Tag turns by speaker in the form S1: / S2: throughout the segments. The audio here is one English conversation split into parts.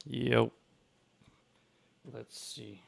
S1: Yo. Let's see.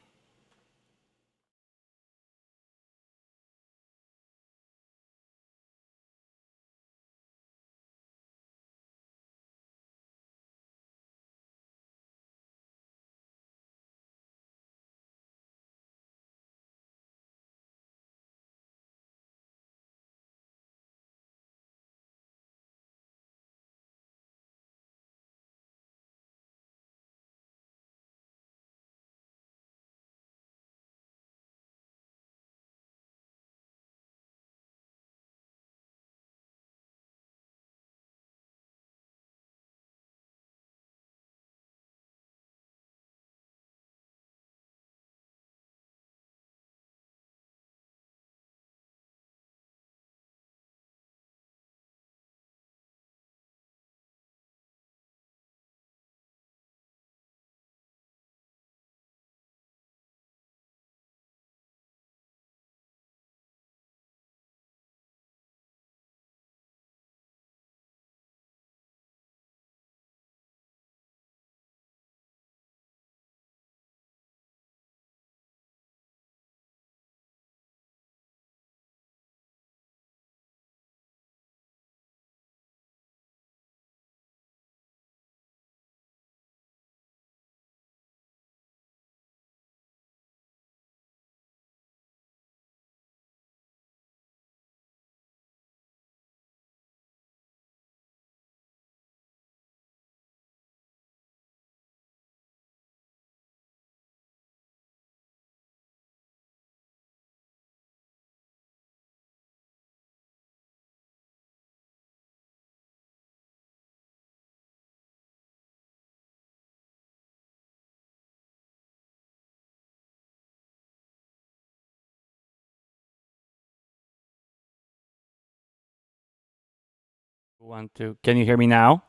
S1: One, two. Can you hear me now?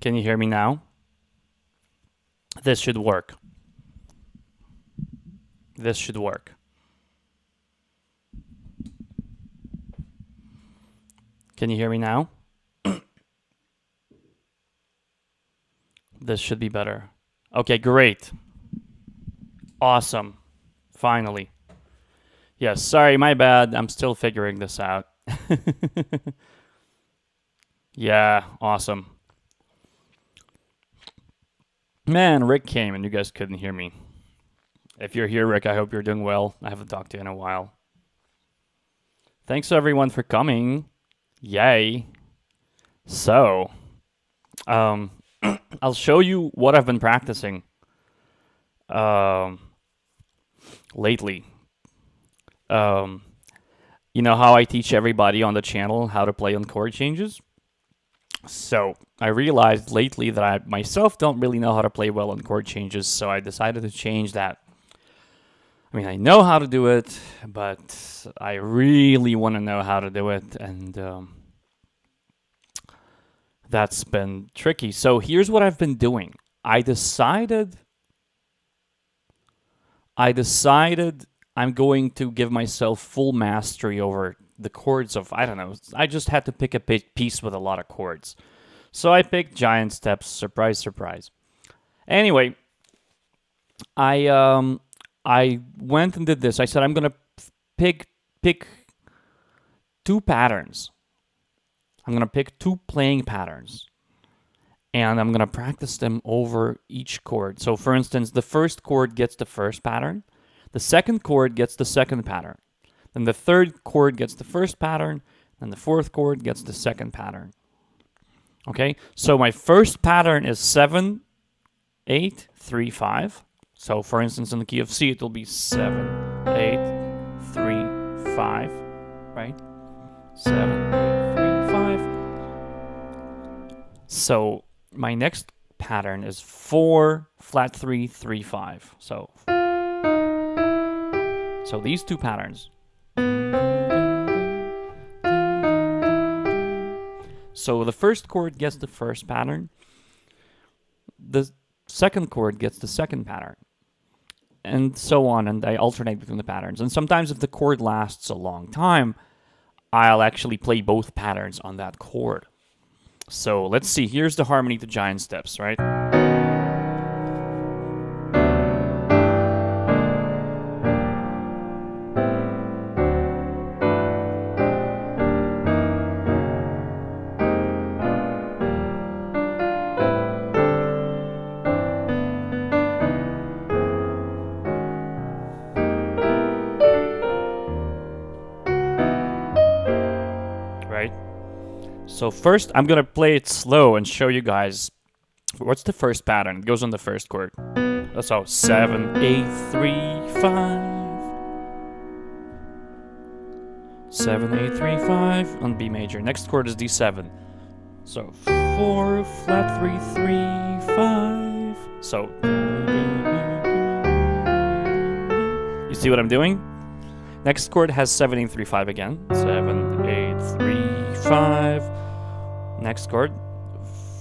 S1: Can you hear me now? This should work. This should work. Can you hear me now? This should be better. Okay, great. Awesome. Finally. Yes, sorry, my bad. I'm still figuring this out. Yeah, awesome. Man, Rick came and you guys couldn't hear me. If you're here, Rick, I hope you're doing well. I haven't talked to you in a while. Thanks everyone for coming. Yay. So, I'll show you what I've been practicing lately. You know how I teach everybody on the channel how to play on chord changes? So I realized lately that I myself don't really know how to play well on chord changes, so I decided to change that. I mean, I know how to do it, but I really want to know how to do it, and that's been tricky. So here's what I've been doing. I decided I'm going to give myself full mastery over the chords of, I don't know, I just had to pick a piece with a lot of chords. So I picked Giant Steps, surprise, surprise. Anyway, I went and did this. I said I'm going to pick two patterns. I'm going to pick two playing patterns. And I'm going to practice them over each chord. So for instance, the first chord gets the first pattern. The second chord gets the second pattern. Then the third chord gets the first pattern. And the fourth chord gets the second pattern. Okay, so my first pattern is 7, 8, 3, 5. So for instance, in the key of C, it will be 7, 8, 3, 5, right? 7, 8, 3, 5. So my next pattern is 4, flat 3, 3, 5. So these two patterns. So the first chord gets the first pattern. The second chord gets the second pattern. And so on, and I alternate between the patterns. And sometimes if the chord lasts a long time, I'll actually play both patterns on that chord. So let's see, here's the harmony to Giant Steps, right? So first, I'm gonna play it slow and show you guys what's the first pattern. It goes on the first chord. So 7, 8, 3, 5. 7, 8, 3, 5 on B major. Next chord is D7. So 4, flat 3, 3, 5. So you see what I'm doing? Next chord has 7, 8, 3, 5 again. 7, 8, 3, 5. Next chord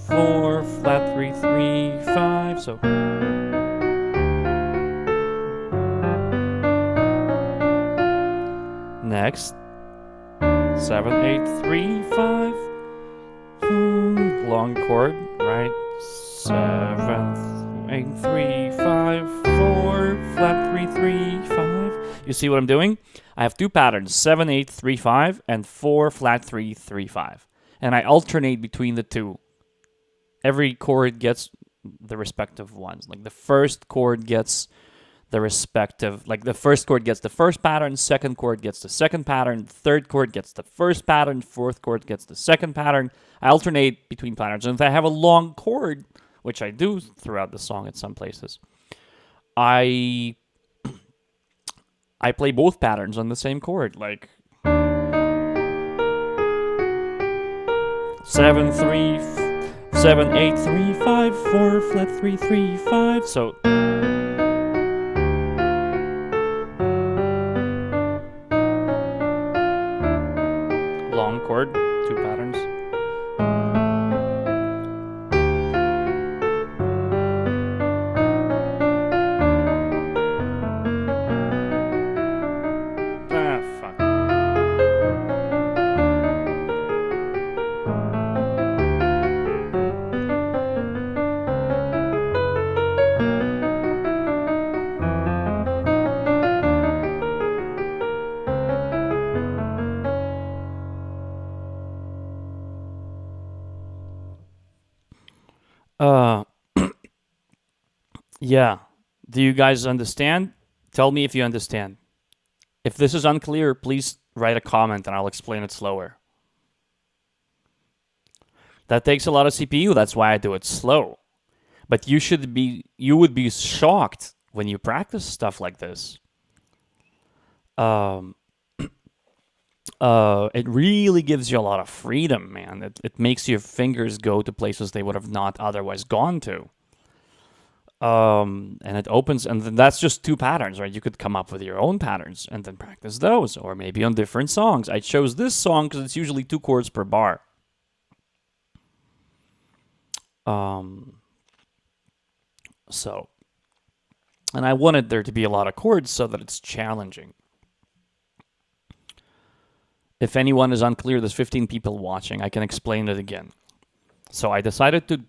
S1: 4, flat 3, 3, 5. So next 7, 8, 3, 5. Long chord, right? 7, 8, 3, 5, 4, flat 3, 3, 5. You see what I'm doing? I have two patterns, 7, 8, 3, 5, and 4, flat 3, 3, 5. And I alternate between the two. Every chord gets the respective ones. Like the first chord gets the respective, like the first chord gets the first pattern, second chord gets the second pattern, third chord gets the first pattern, fourth chord gets the second pattern. I alternate between patterns. And if I have a long chord, which I do throughout the song at some places, I play both patterns on the same chord, like 7, 3, 7, 8, 3, 5, 4, flat 3, 3, 5. So long chord, two patterns. Yeah. Do you guys understand? Tell me if you understand. If this is unclear, please write a comment and I'll explain it slower. That takes a lot of CPU. That's why I do it slow. But you would be shocked when you practice stuff like this. It really gives you a lot of freedom, man. It makes your fingers go to places they would have not otherwise gone to. And it opens, and then that's just two patterns, right? You could come up with your own patterns and then practice those, or maybe on different songs. I chose this song because it's usually 2 chords per bar. So, and I wanted there to be a lot of chords so that it's challenging. If anyone is unclear, there's 15 people watching. I can explain it again. So I decided to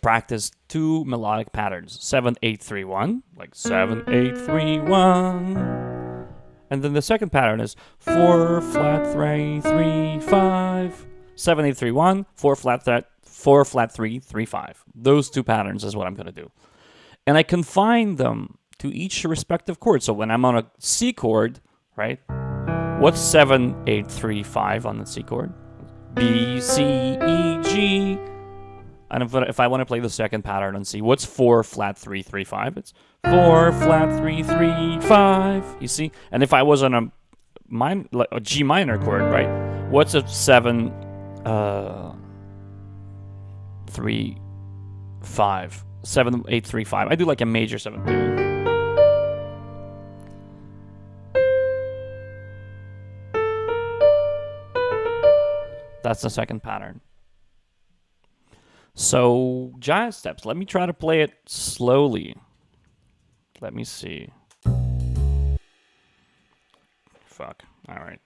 S1: practice 2 melodic patterns. 7, 8, 3, 1. Like 7, 8, 3, 1. And then the second pattern is 4, flat 3, 3, 5. 7, 8, 3, 1. 4, flat 3, 3, 5. Those 2 patterns is what I'm going to do. And I confine them to each respective chord. So when I'm on a C chord, right? What's 7, 8, 3, 5 on the C chord? B, C, E, G. And if I want to play the second pattern on C, what's 4, flat 3, 3, 5? It's 4, flat 3, 3, 5. You see? And if I was on a G minor chord, right? What's a 7, 3, 5? 7, 8, 3, 5. I do like a major 7, 2. That's the second pattern. So, jazz steps. Let me try to play it slowly. Let me see. Fuck. All right.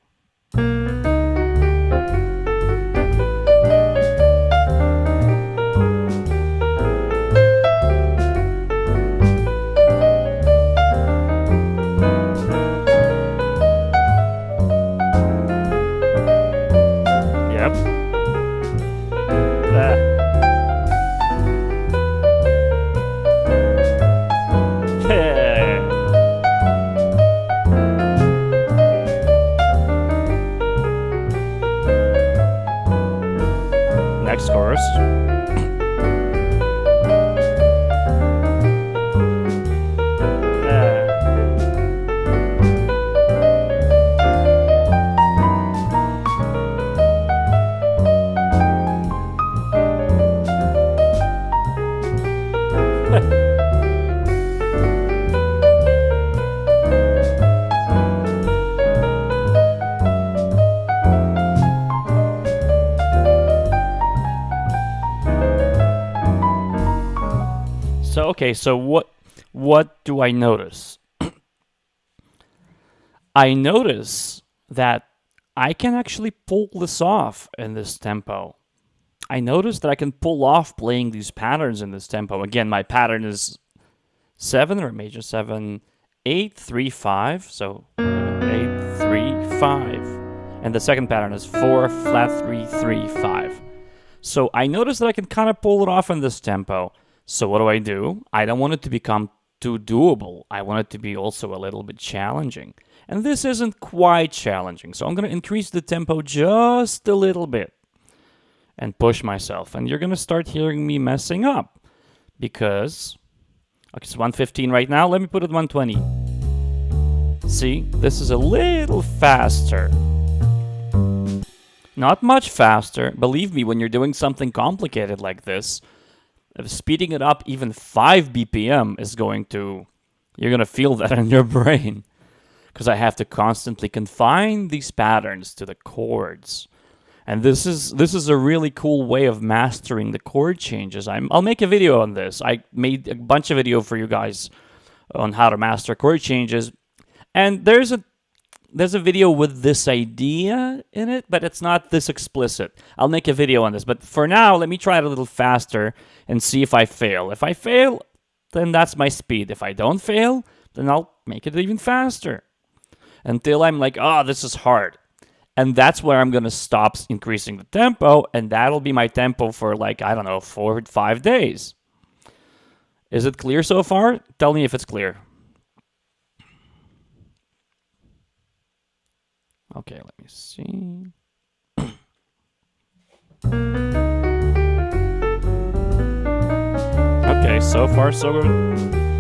S1: So okay, so what do I notice? I notice that I can actually pull this off in this tempo. I notice that I can pull off playing these patterns in this tempo. Again, my pattern is 7 or major 7, 8, 3, 5. So 8, 3, 5. And the second pattern is 4, flat 3, 3, 5. So I notice that I can kind of pull it off in this tempo. So what do? I don't want it to become too doable. I want it to be also a little bit challenging. And this isn't quite challenging. So I'm going to increase the tempo just a little bit and push myself. And you're going to start hearing me messing up because, okay, it's 115 right now. Let me put it 120. See, this is a little faster. Not much faster. Believe me, when you're doing something complicated like this, speeding it up even 5 BPM is you're going to feel that in your brain. Because I have to constantly confine these patterns to the chords. And this is a really cool way of mastering the chord changes. I'll make a video on this. I made a bunch of video for you guys on how to master chord changes. And there's a video with this idea in it, but it's not this explicit. I'll make a video on this. But for now, let me try it a little faster and see if I fail. If I fail, then that's my speed. If I don't fail, then I'll make it even faster. Until I'm like, oh, this is hard. And that's where I'm going to stop increasing the tempo, and that'll be my tempo for like, I don't know, 4 or 5 days. Is it clear so far? Tell me if it's clear. Okay, let me see. Okay, so far so good.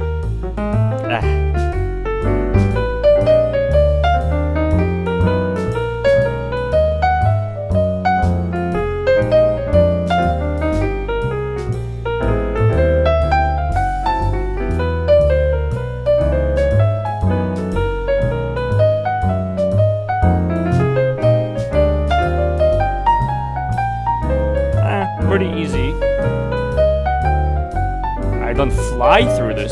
S1: Pretty easy. I don't fly through this,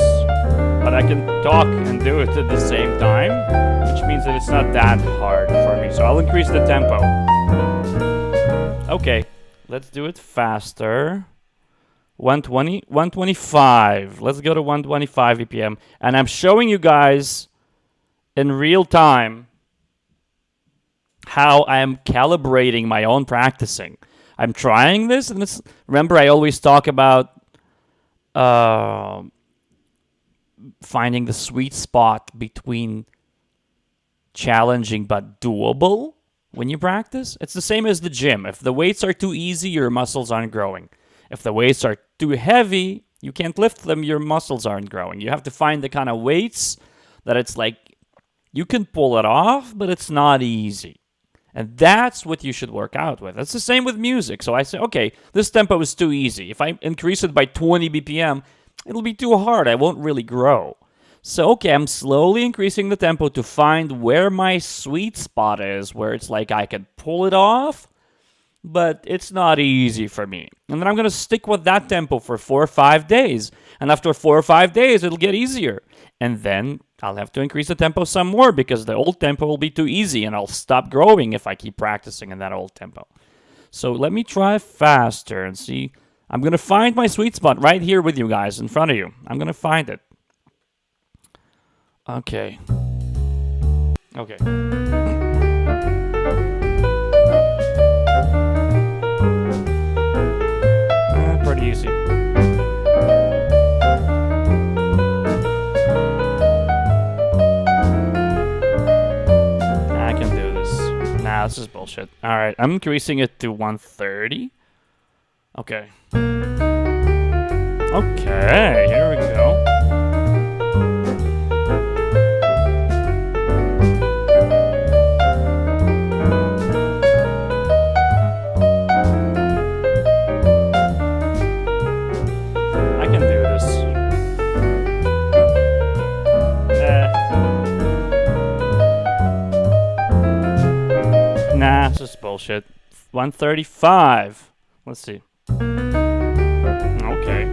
S1: but I can talk and do it at the same time, which means that it's not that hard for me. So I'll increase the tempo. Okay, let's do it faster. 120, 125. Let's go to 125 BPM. And I'm showing you guys in real time how I am calibrating my own practicing. I'm trying this, and remember I always talk about finding the sweet spot between challenging but doable when you practice. It's the same as the gym. If the weights are too easy, your muscles aren't growing. If the weights are too heavy, you can't lift them, your muscles aren't growing. You have to find the kind of weights that it's like you can pull it off, but it's not easy. And that's what you should work out with. It's the same with music. So I say, okay, this tempo is too easy. If I increase it by 20 BPM, it'll be too hard. I won't really grow. So, okay, I'm slowly increasing the tempo to find where my sweet spot is, where it's like I can pull it off, but it's not easy for me. And then I'm going to stick with that tempo for 4 or 5 days. And after 4 or 5 days, it'll get easier. And then I'll have to increase the tempo some more because the old tempo will be too easy and I'll stop growing if I keep practicing in that old tempo. So let me try faster and see. I'm going to find my sweet spot right here with you guys in front of you. I'm going to find it. Okay. Okay. Pretty easy. Nah, this is bullshit. Alright, I'm increasing it to 130. Okay. Okay, here we go. I can do this. Nah, this is bullshit. 135. Let's see. Okay.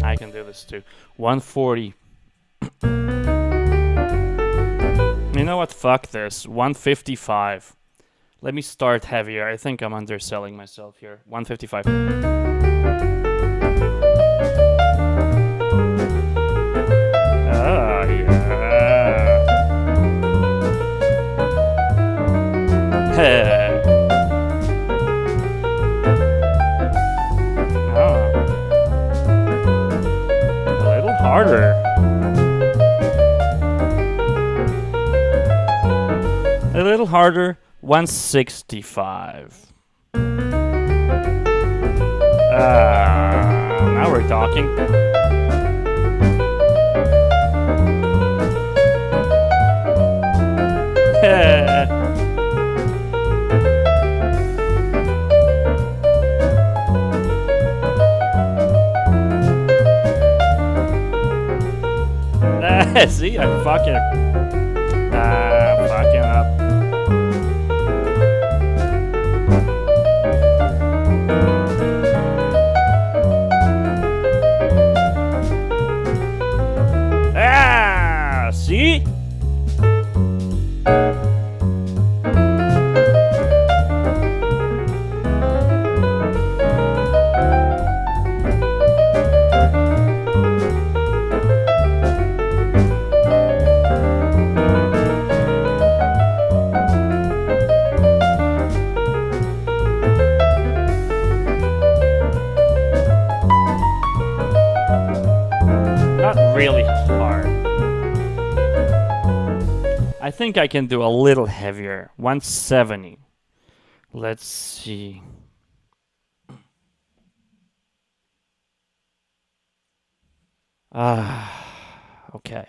S1: I can do this too. 140. You know what? Fuck this. 155. Let me start heavier. I think I'm underselling myself here. 155. Ah, yeah. Harder. A little harder. 165. Now we're talking. See, I'm fucking up. See? Really hard. I think I can do a little heavier. 170. Let's see. Okay.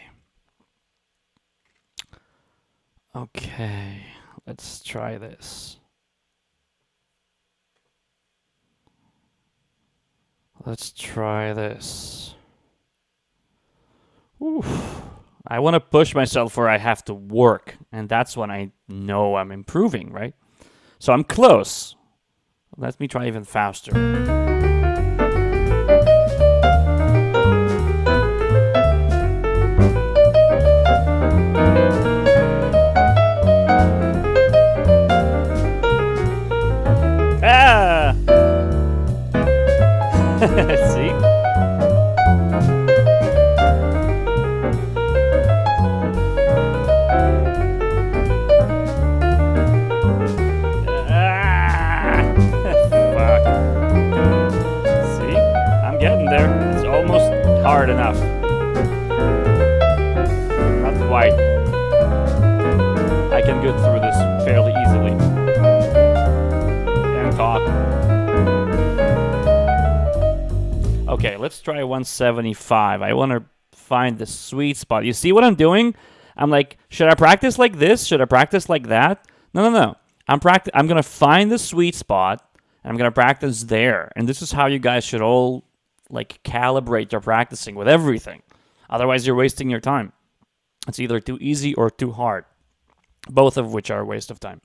S1: Okay. Let's try this. Let's try this. Oof. I want to push myself where I have to work, and that's when I know I'm improving, right? So I'm close. Let me try even faster. Ah! See? Hard enough. Not quite. I can get through this fairly easily. And talk. Okay, let's try 175. I want to find the sweet spot. You see what I'm doing? I'm like, should I practice like this? Should I practice like that? No. I'm going to find the sweet spot, and I'm going to practice there. And this is how you guys should all like calibrate your practicing with everything. Otherwise, you're wasting your time. It's either too easy or too hard, both of which are a waste of time.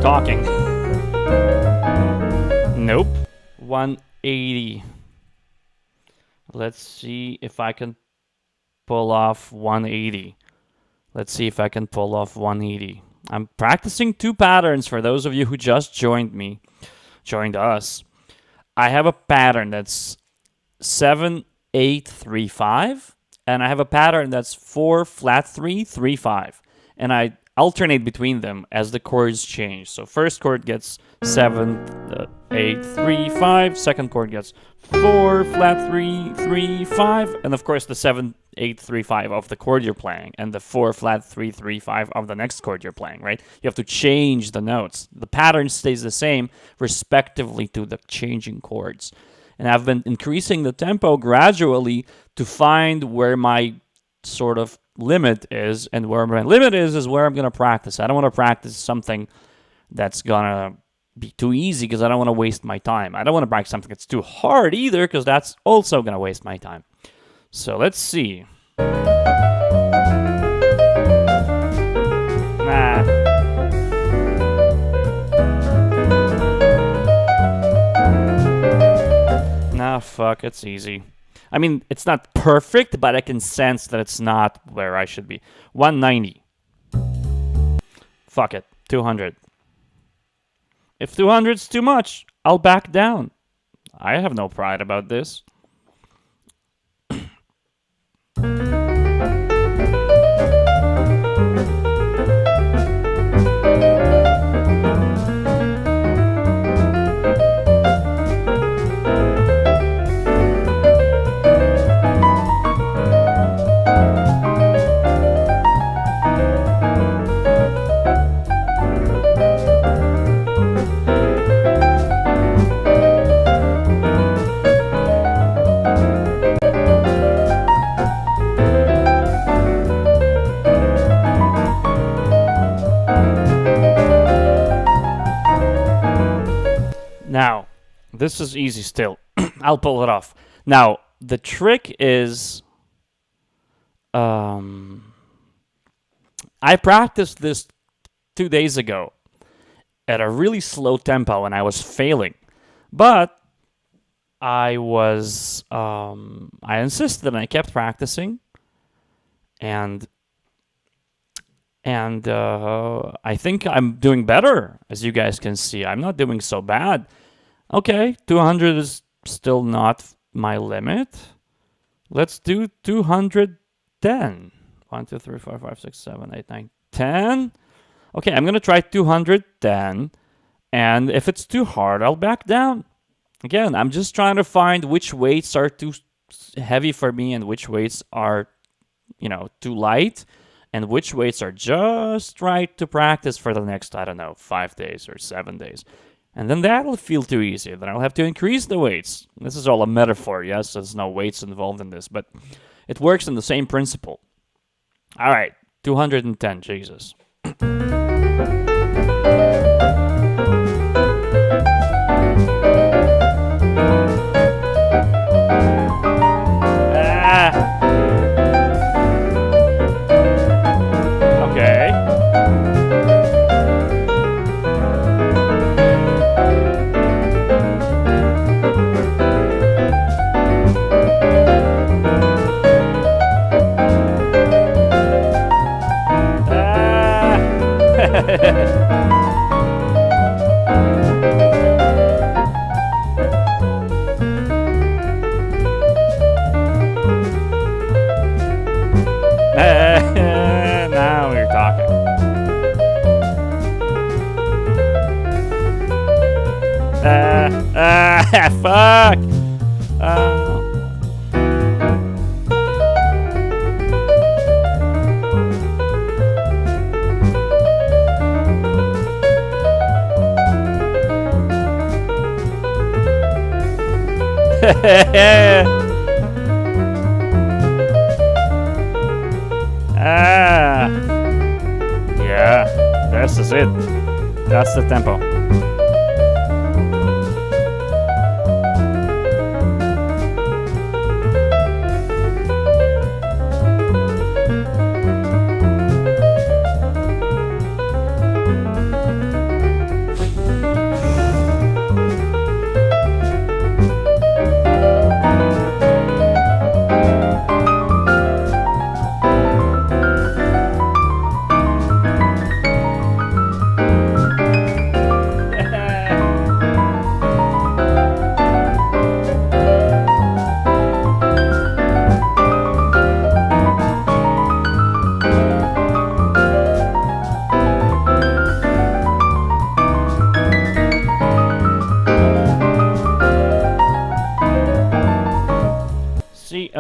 S1: Talking. Nope. 180. Let's see if I can pull off 180. Let's see if I can pull off 180. I'm practicing two patterns for those of you who just joined us. I have a pattern that's 7-8-3-5, and I have a pattern that's 4-flat-3-3-5, and I alternate between them as the chords change. So first chord gets 7-8-3-5, second chord gets 4-flat-3-3-5, and of course the 7-8 8-3-5 of the chord you're playing and the 4-flat-3-3-5 of the next chord you're playing, right? You have to change the notes. The pattern stays the same respectively to the changing chords. And I've been increasing the tempo gradually to find where my sort of limit is, and where my limit is where I'm going to practice. I don't want to practice something that's going to be too easy because I don't want to waste my time. I don't want to practice something that's too hard either because that's also going to waste my time. So let's see. Nah, fuck, it's easy. I mean, it's not perfect, but I can sense that it's not where I should be. 190. Fuck it, 200. If 200's too much, I'll back down. I have no pride about this. Now, this is easy still. I'll pull it off. Now, the trick is... I practiced this 2 days ago at a really slow tempo and I was failing. But I was... I insisted and I kept practicing. And I think I'm doing better, as you guys can see. I'm not doing so bad. Okay, 200 is still not my limit. Let's do 210. 1, 2, 3, 4, 5, 6, 7, 8, 9, 10. Okay, I'm going to try 210. And if it's too hard, I'll back down. Again, I'm just trying to find which weights are too heavy for me and which weights are, too light. And which weights are just right to practice for the next, 5 days or 7 days. And then that'll feel too easy. Then I'll have to increase the weights. This is all a metaphor, yes? There's no weights involved in this, but it works in the same principle. All right, 210, Jesus. Now we're talking. Fuck. Yeah, this is it. That's the tempo.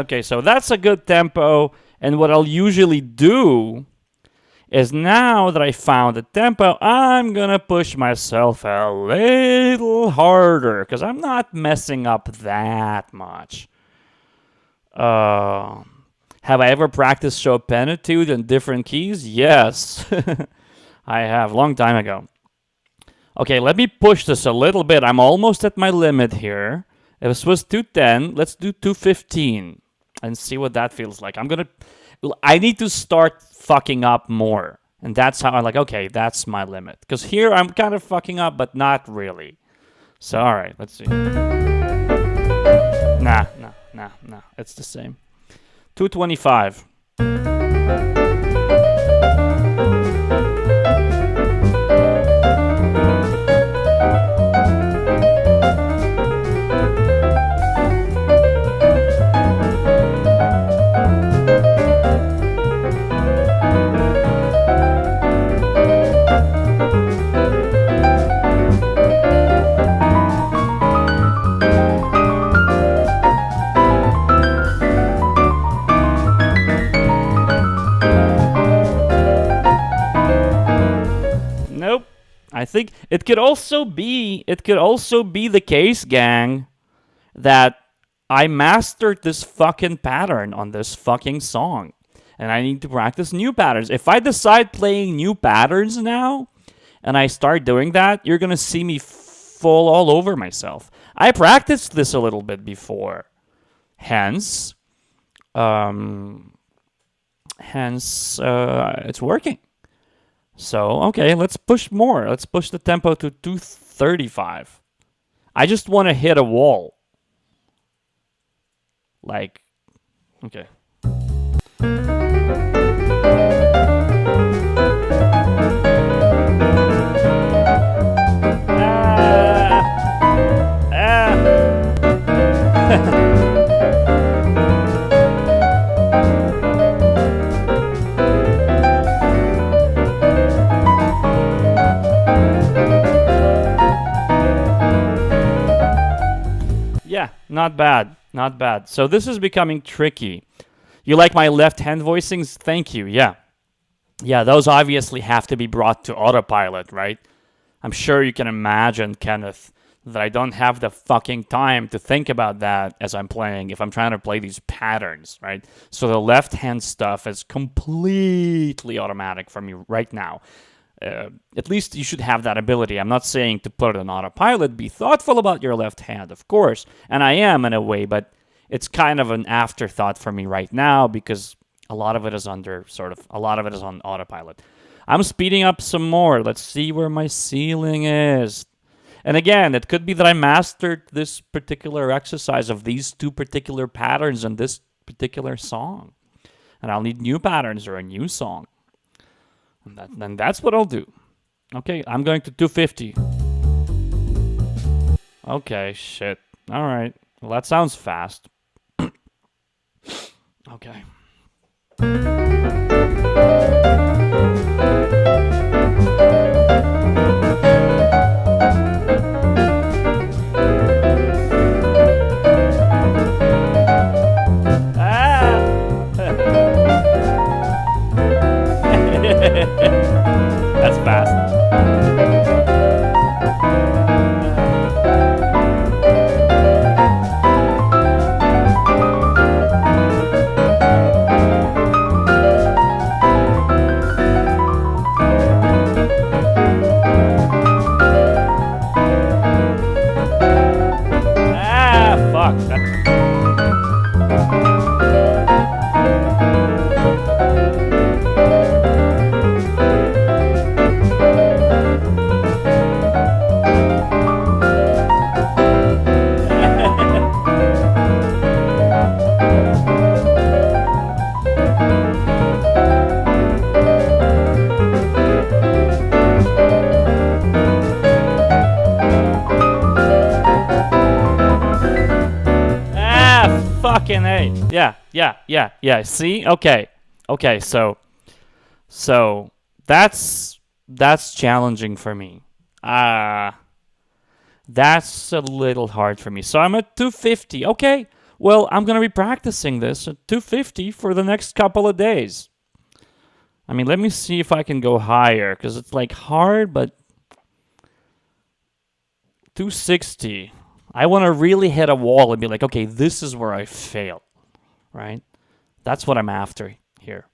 S1: Okay, so that's a good tempo. And what I'll usually do is now that I found the tempo, I'm going to push myself a little harder because I'm not messing up that much. Have I ever practiced Chopin etude in different keys? Yes. I have, long time ago. Okay, let me push this a little bit. I'm almost at my limit here. If this was 210, let's do 215 and see what that feels like. I need to start fucking up more. And that's how I'm like, okay, that's my limit. Because here I'm kind of fucking up, but not really. So, all right, let's see. Nah. It's the same. 225. I think it could also be the case, gang, that I mastered this fucking pattern on this fucking song. And I need to practice new patterns. If I decide playing new patterns now, and I start doing that, you're going to see me fall all over myself. I practiced this a little bit before. Hence, it's working. So, okay, let's push more. Let's push the tempo to 235. I just want to hit a wall. Like, okay. Yeah, not bad. Not bad. So this is becoming tricky. You like my left hand voicings? Thank you. Yeah. Yeah, those obviously have to be brought to autopilot, right? I'm sure you can imagine, Kenneth, that I don't have the fucking time to think about that as I'm playing if I'm trying to play these patterns, right? So the left hand stuff is completely automatic for me right now. At least you should have that ability. I'm not saying to put it on autopilot. Be thoughtful about your left hand, of course. And I am in a way, but it's kind of an afterthought for me right now because a lot of it is on autopilot. I'm speeding up some more. Let's see where my ceiling is. And again, it could be that I mastered this particular exercise of these two particular patterns in this particular song. And I'll need new patterns or a new song. And that's what I'll do. Okay, I'm going to 250. Okay, shit. All right. Well, that sounds fast. Okay. That's fast. Fuck. Fucking A. Yeah. See? Okay. So that's challenging for me. That's a little hard for me. So I'm at 250. Okay. Well, I'm going to be practicing this at 250 for the next couple of days. I mean, let me see if I can go higher, because it's like hard, but 260. I want to really hit a wall and be like, okay, this is where I fail, right? That's what I'm after here.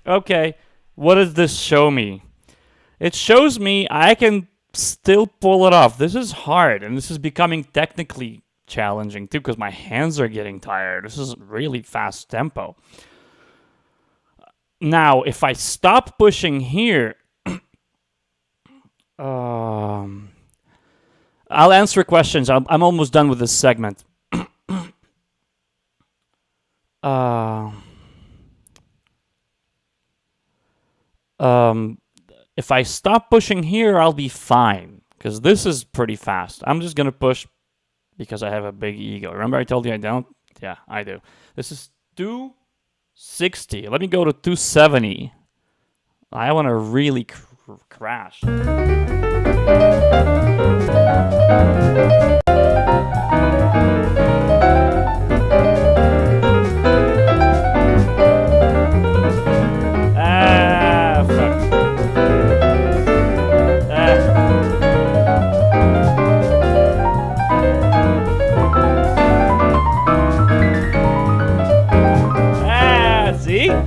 S1: Okay. What does this show me? It shows me I can still pull it off. This is hard, and this is becoming technically challenging too, because my hands are getting tired. This is really fast tempo. Now, if I stop pushing here, I'll answer questions. I'm almost done with this segment. If I stop pushing here, I'll be fine, because this is pretty fast. I'm just going to push because I have a big ego. Remember I told you I don't? Yeah, I do. This is 260. Let me go to 270. I want to really crash.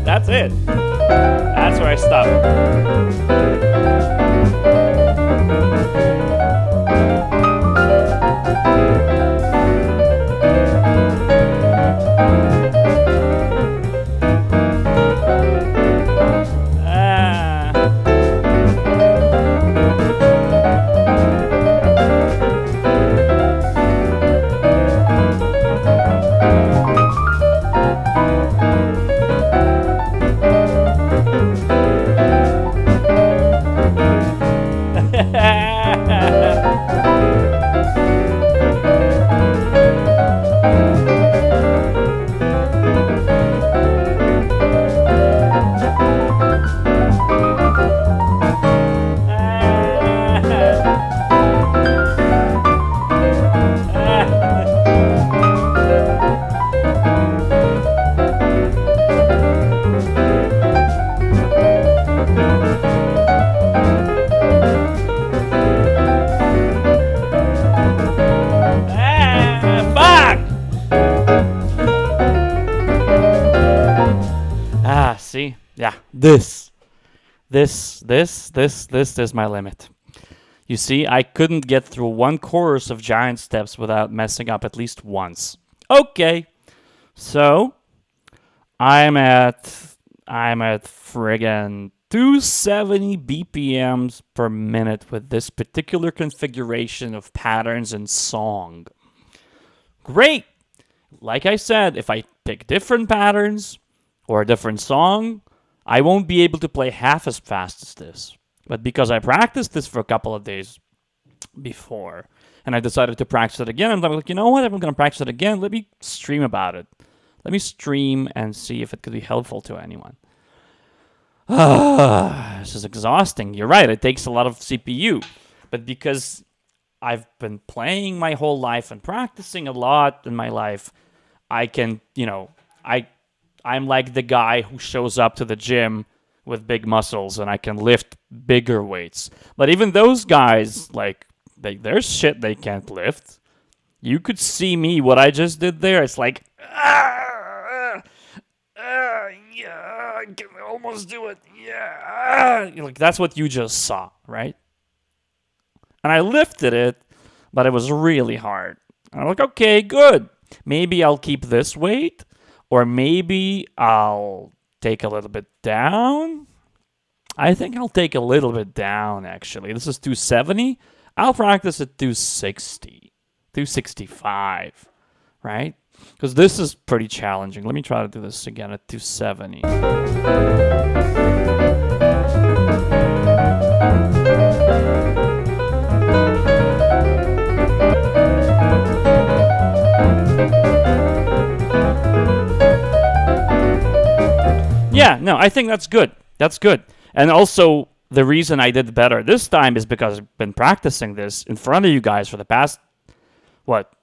S1: That's it. That's where I stop. See? Yeah, this is my limit. You see, I couldn't get through one chorus of giant steps without messing up at least once. Okay, so I'm at friggin' 270 BPMs per minute with this particular configuration of patterns and song. Great! Like I said, if I pick different patterns or a different song, I won't be able to play half as fast as this. But because I practiced this for a couple of days before, and I decided to practice it again, I'm like, you know what? I'm going to practice it again. Let me stream about it. Let me stream and see if it could be helpful to anyone. This is exhausting. You're right. It takes a lot of CPU. But because I've been playing my whole life and practicing a lot in my life, I can, I'm like the guy who shows up to the gym with big muscles and I can lift bigger weights. But even those guys, like, there's shit they can't lift. You could see me, what I just did there. It's like, yeah, I can almost do it. Yeah. Like, that's what you just saw, right? And I lifted it, but it was really hard. And I'm like, okay, good. Maybe I'll keep this weight. Or maybe I'll take a little bit down. I think I'll take a little bit down, actually. This is 270. I'll practice at 260, 265, right? Because this is pretty challenging. Let me try to do this again at 270. Yeah, no, I think that's good. That's good. And also, the reason I did better this time is because I've been practicing this in front of you guys for the past,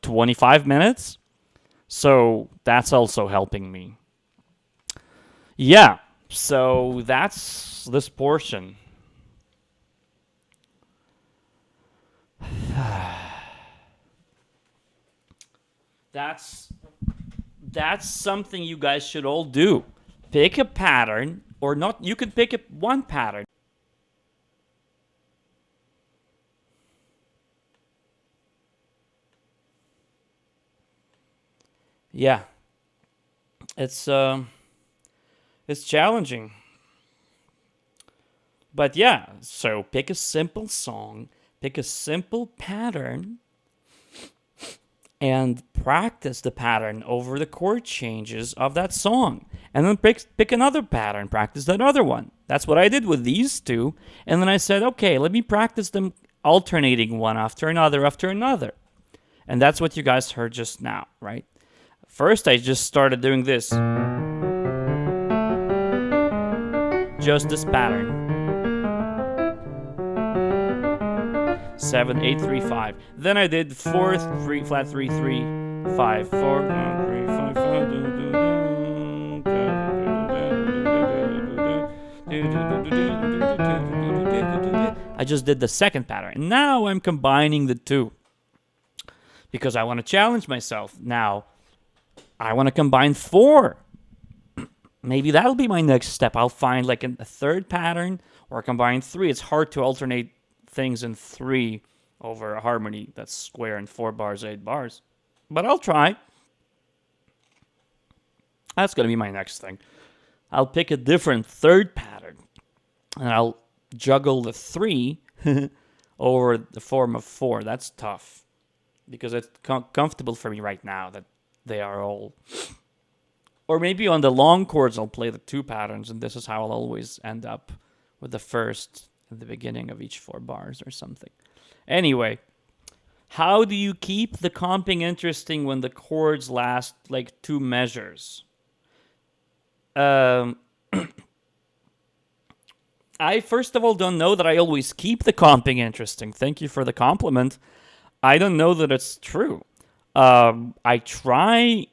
S1: 25 minutes? So that's also helping me. Yeah, so that's this portion. That's something you guys should all do. Pick a pattern, or not. You could pick one pattern. Yeah, it's challenging, but yeah. So pick a simple song, pick a simple pattern, and practice the pattern over the chord changes of that song. And then pick another pattern, practice that other one. That's what I did with these two. And then I said, okay, let me practice them alternating one after another after another. And that's what you guys heard just now, right? First, I just started doing this. Just this pattern. 7, 8, 3, 5. Then I did 4, 3, flat 3, 3, 5, 4, 3, 5, 5. I just did the second pattern. Now I'm combining the two because I want to challenge myself. Now I want to combine 4. Maybe that'll be my next step. I'll find like a third pattern or combine 3. It's hard to alternate things in 3 over a harmony that's square and 4 bars, 8 bars. But I'll try. That's going to be my next thing. I'll pick a different third pattern and I'll juggle the 3 over the form of 4. That's tough because it's comfortable for me right now that they are all. Or maybe on the long chords I'll play the 2 patterns, and this is how I'll always end up with the first at the beginning of each 4 bars or something. Anyway, how do you keep the comping interesting when the chords last like 2 measures? I first of all don't know that I always keep the comping interesting. Thank you for the compliment. I don't know that it's true. I try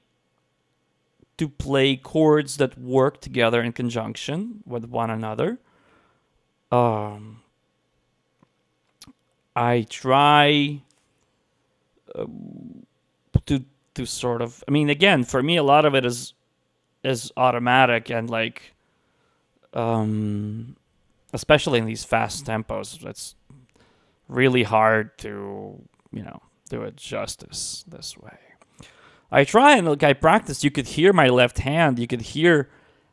S1: to play chords that work together in conjunction with one another. I try to sort of. I mean, again, for me, a lot of it is automatic and like, especially in these fast tempos, it's really hard to do it justice this way. I try and I practice. You could hear my left hand. You could hear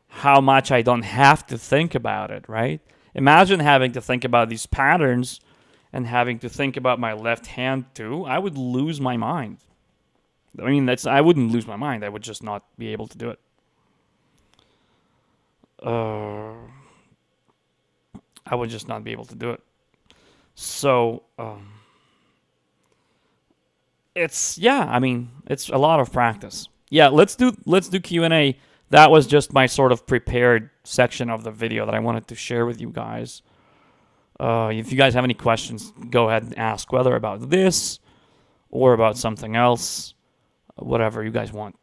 S1: how much I don't have to think about it, right? Imagine having to think about these patterns and having to think about my left hand too. I would lose my mind. I mean, I wouldn't lose my mind. I would just not be able to do it. I would just not be able to do it. So, it's a lot of practice. Yeah, let's do Q&A. That was just my sort of prepared section of the video that I wanted to share with you guys. If you guys have any questions, go ahead and ask, whether about this or about something else, whatever you guys want.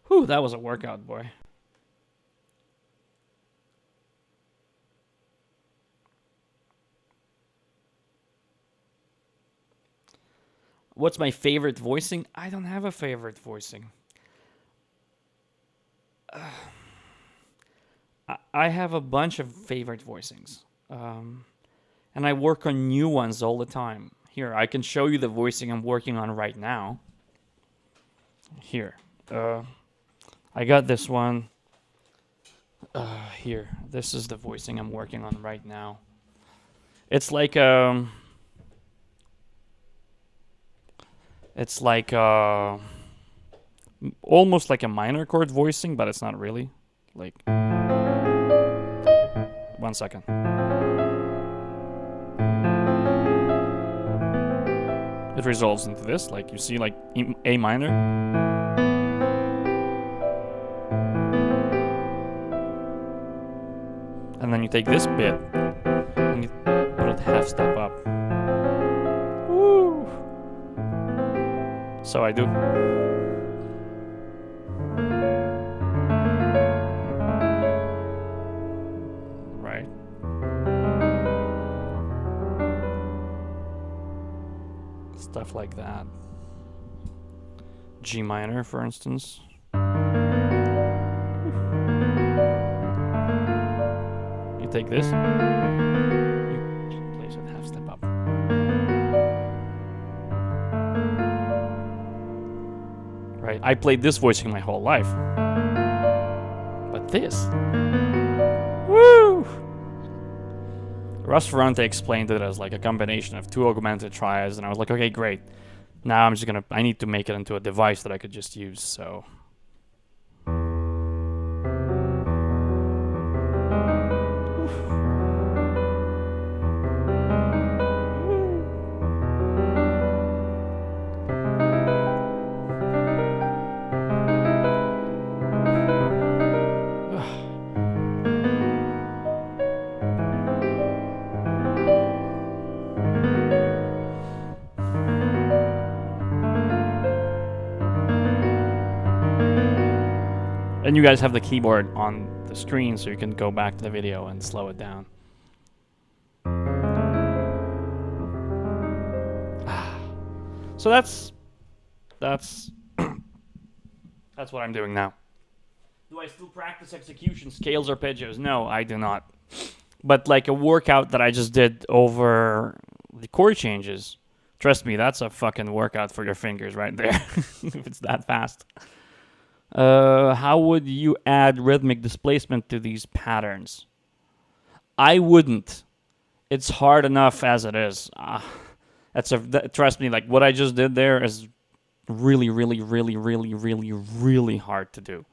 S1: Whew, that was a workout, boy. What's my favorite voicing? I don't have a favorite voicing. I have a bunch of favorite voicings. And I work on new ones all the time. Here, I can show you the voicing I'm working on right now. Here. I got this one. Here. This is the voicing I'm working on right now. It's like almost like a minor chord voicing, but it's not really. Like 1 second. It resolves into this, like you see, like A minor. And then you take this bit and you put it half step up. Woo! So I do. Right. Stuff like that. G minor, for instance. You take this, you place it half step up. Right, I played this voicing my whole life. But this, woo! Russ Ferrante explained it as like a combination of 2 augmented triads, and I was like, okay, great. Now I need to make it into a device that I could just use, so. And you guys have the keyboard on the screen, so you can go back to the video and slow it down. So that's that's what I'm doing now. Do I still practice execution, scales, arpeggios? No, I do not. But like a workout that I just did over the chord changes, trust me, that's a fucking workout for your fingers right there, if it's that fast. How would you add rhythmic displacement to these patterns? I wouldn't. It's hard enough as it is. Trust me, like what I just did there is really, really, really, really, really, really hard to do.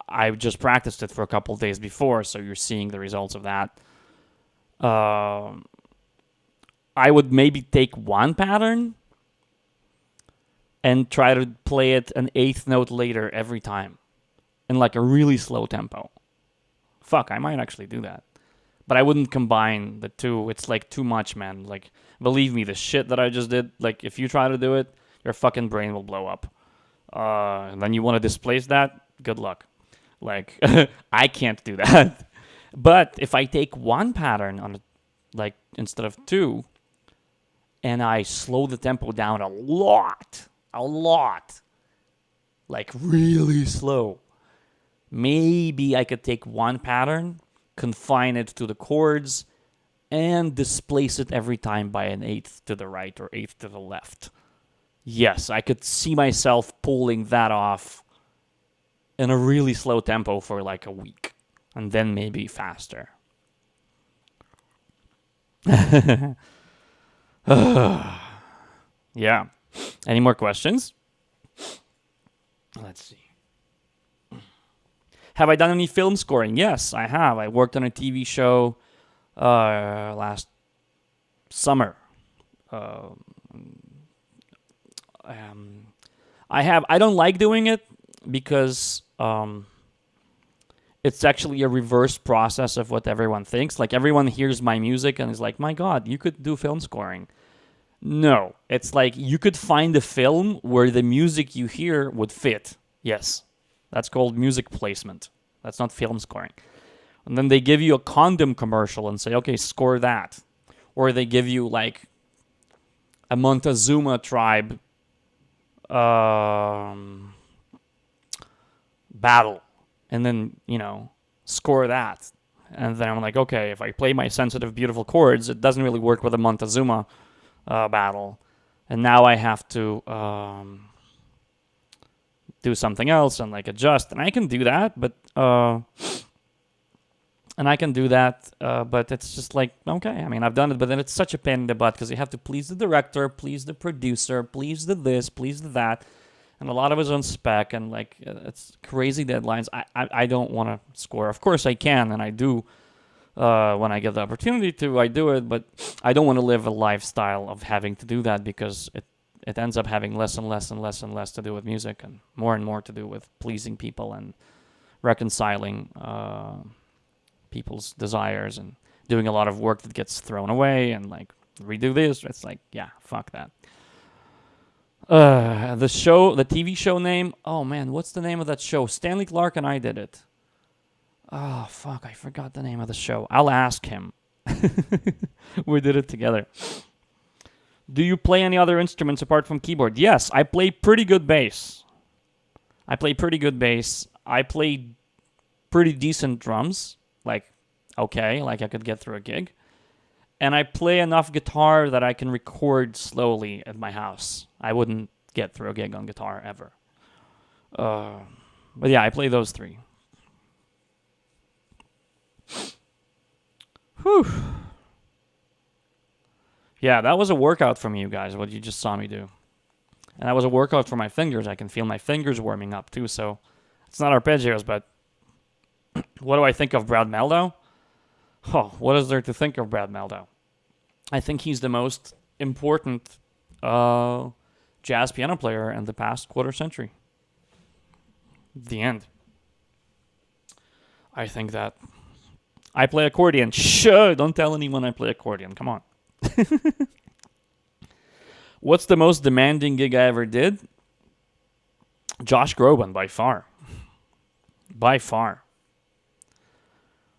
S1: I just practiced it for a couple days before, so you're seeing the results of that. I would maybe take one pattern and try to play it an 8th note later every time in like a really slow tempo. Fuck, I might actually do that. But I wouldn't combine the two. It's like too much, man. Like, believe me, the shit that I just did, like if you try to do it, your fucking brain will blow up. And then you want to displace that, good luck. Like, I can't do that. But if I take one pattern on like instead of 2, and I slow the tempo down a lot, like really slow, maybe I could take one pattern, confine it to the chords, and displace it every time by an 8th to the right or 8th to the left. Yes, I could see myself pulling that off in a really slow tempo for like a week, and then maybe faster. Yeah. Any more questions? Let's see. Have I done any film scoring? Yes, I have. I worked on a TV show last summer. I don't like doing it because it's actually a reverse process of what everyone thinks. Like everyone hears my music and is like, my God, you could do film scoring. No, it's like you could find a film where the music you hear would fit. Yes, that's called music placement. That's not film scoring. And then they give you a condom commercial and say, okay, score that. Or they give you like a Montezuma tribe battle. And then, score that. And then I'm like, okay, if I play my sensitive, beautiful chords, it doesn't really work with a Montezuma battle. And now I have to do something else and like adjust. And I can do that, but but it's just like, okay, I mean, I've done it, but then it's such a pain in the butt because you have to please the director, please the producer, please the this, please the that. And a lot of it's on spec, and like it's crazy deadlines. I don't want to score. Of course I can, and I do. When I get the opportunity to, I do it, but I don't want to live a lifestyle of having to do that because it ends up having less and less and less and less to do with music and more to do with pleasing people and reconciling people's desires and doing a lot of work that gets thrown away and like redo this. It's like, yeah, fuck that. The TV show name, oh man, what's the name of that show? Stanley Clarke and I did it. Oh, fuck, I forgot the name of the show. I'll ask him. We did it together. Do you play any other instruments apart from keyboard? Yes, I play pretty good bass. I play pretty decent drums. Like, okay, like I could get through a gig. And I play enough guitar that I can record slowly at my house. I wouldn't get through a gig on guitar ever. But yeah, I play those three. Whew. Yeah, that was a workout for me, you guys, what you just saw me do. And that was a workout for my fingers. I can feel my fingers warming up, too, so it's not arpeggios, but what do I think of Brad Mehldau? Oh, what is there to think of Brad Mehldau? I think he's the most important jazz piano player in the past quarter century. The end. I think that... I play accordion. Sure, don't tell anyone I play accordion. Come on. What's the most demanding gig I ever did? Josh Groban, by far. By far.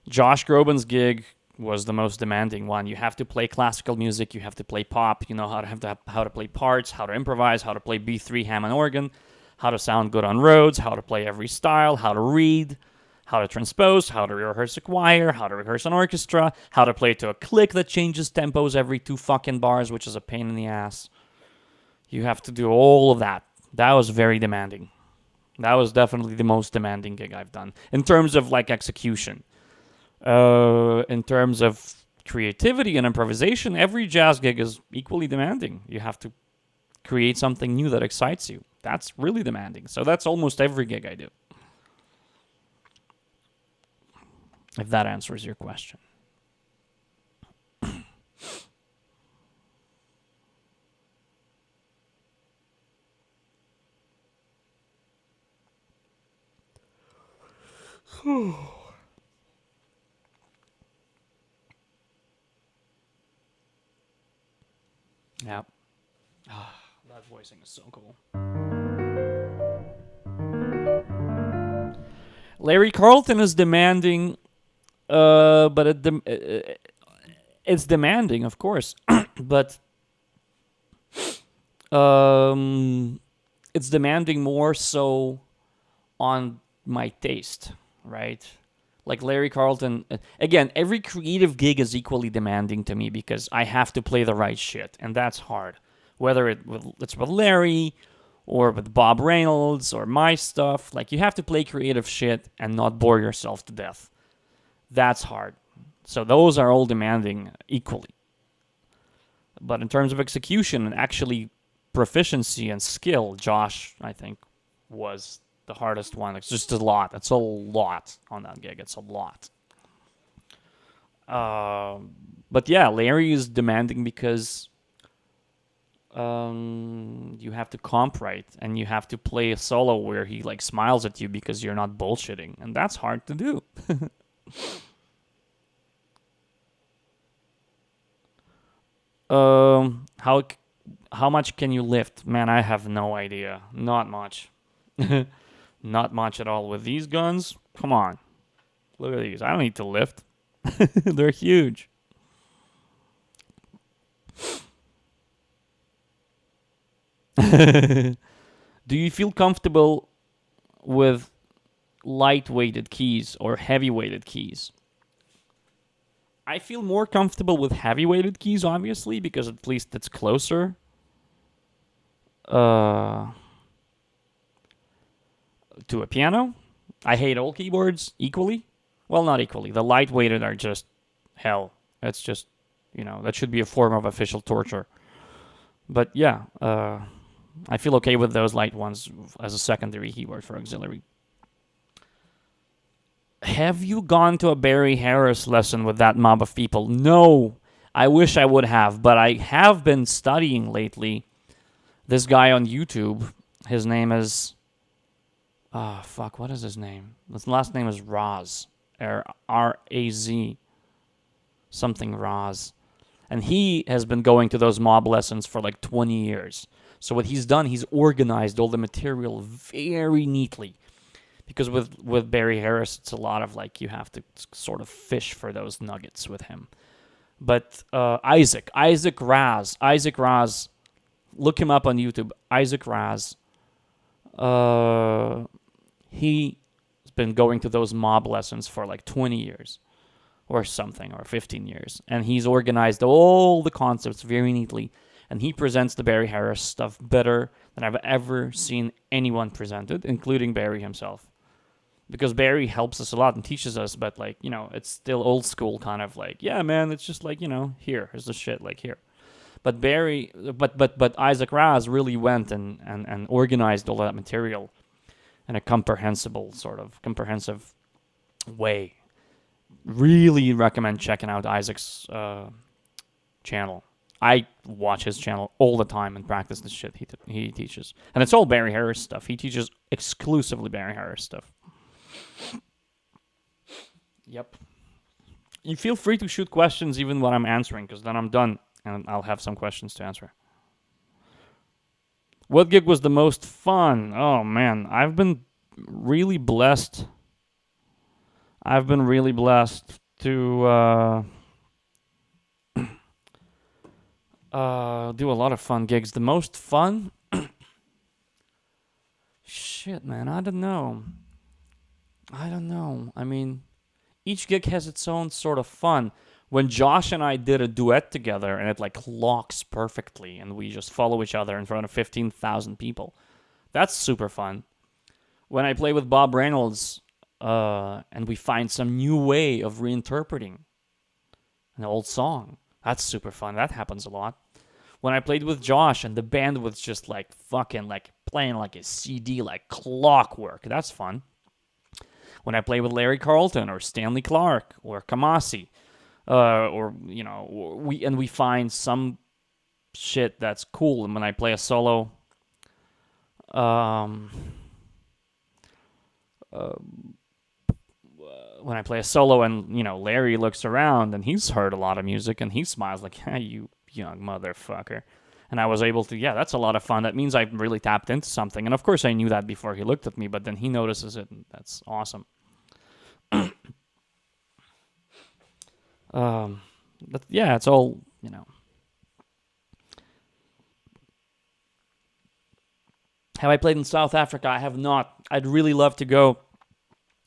S1: Josh Groban's gig was the most demanding one. You have to play classical music. You have to play pop. You know how to play parts, how to improvise, how to play B3 Hammond organ, how to sound good on Rhodes, how to play every style, how to read, how to transpose, how to rehearse a choir, how to rehearse an orchestra, how to play to a click that changes tempos every 2 fucking bars, which is a pain in the ass. You have to do all of that. That was very demanding. That was definitely the most demanding gig I've done. In terms of, like, execution. In terms of creativity and improvisation, every jazz gig is equally demanding. You have to create something new that excites you. That's really demanding. So that's almost every gig I do. If that answers your question. Yeah. That voicing is so cool. Larry Carlton is demanding, but it's demanding, of course, but it's demanding more so on my taste, right? Like Larry Carlton, again, every creative gig is equally demanding to me because I have to play the right shit, and that's hard. Whether it's with Larry or with Bob Reynolds or my stuff, like you have to play creative shit and not bore yourself to death. That's hard. So those are all demanding equally. But in terms of execution and actually proficiency and skill, Josh, I think, was the hardest one. It's just a lot. It's a lot on that gig. It's a lot. But yeah, Larry is demanding because you have to comp right and you have to play a solo where he like smiles at you because you're not bullshitting, and that's hard to do. How much can you lift? Man, I have no idea. Not much. Not much at all. With these guns, come on. Look at these. I don't need to lift. They're huge. Do you feel comfortable with light-weighted keys or heavy-weighted keys? I feel more comfortable with heavy-weighted keys, obviously, because at least it's closer. to a piano. I hate all keyboards equally. Well, not equally. The lightweighted are just hell. That's just, that should be a form of official torture. But yeah, I feel okay with those light ones as a secondary keyboard for auxiliary. Have you gone to a Barry Harris lesson with that mob of people? No, I wish I would have, but I have been studying lately. This guy on YouTube, his name is... what is his name? His last name is Raz. R-A-Z. Something Raz. And he has been going to those mob lessons for like 20 years. So what he's done, he's organized all the material very neatly. Because with Barry Harris, it's a lot of like, you have to sort of fish for those nuggets with him. But Isaac Raz, look him up on YouTube. Isaac Raz. He's been going to those mob lessons for like 20 years or something, or 15 years. And he's organized all the concepts very neatly. And he presents the Barry Harris stuff better than I've ever seen anyone present it, including Barry himself. Because Barry helps us a lot and teaches us, but like, it's still old school kind of like, yeah, man, it's just like, here's the shit, like here. But but Isaac Raz really went and organized all that material in a comprehensive way. Really recommend checking out Isaac's channel. I watch his channel all the time and practice the shit he teaches. And it's all Barry Harris stuff. He teaches exclusively Barry Harris stuff. Yep. You feel free to shoot questions even when I'm answering, because then I'm done and I'll have some questions to answer. What gig was the most fun? Oh, man. I've been really blessed. To do a lot of fun gigs. The most fun? Shit, man. I don't know. I mean, each gig has its own sort of fun. When Josh and I did a duet together and it like locks perfectly and we just follow each other in front of 15,000 people, that's super fun. When I play with Bob Reynolds and we find some new way of reinterpreting an old song, that's super fun. That happens a lot. When I played with Josh and the band was just like fucking like playing like a CD like clockwork, that's fun. When I play with Larry Carlton or Stanley Clarke or Kamasi, we find some shit that's cool. And when I play a solo, when I play a solo and Larry looks around and he's heard a lot of music and he smiles like, "Hey, you young motherfucker." And I was able to, that's a lot of fun. That means I've really tapped into something. And of course I knew that before he looked at me, but then he notices it and that's awesome. But yeah, it's all, Have I played in South Africa? I have not. I'd really love to go.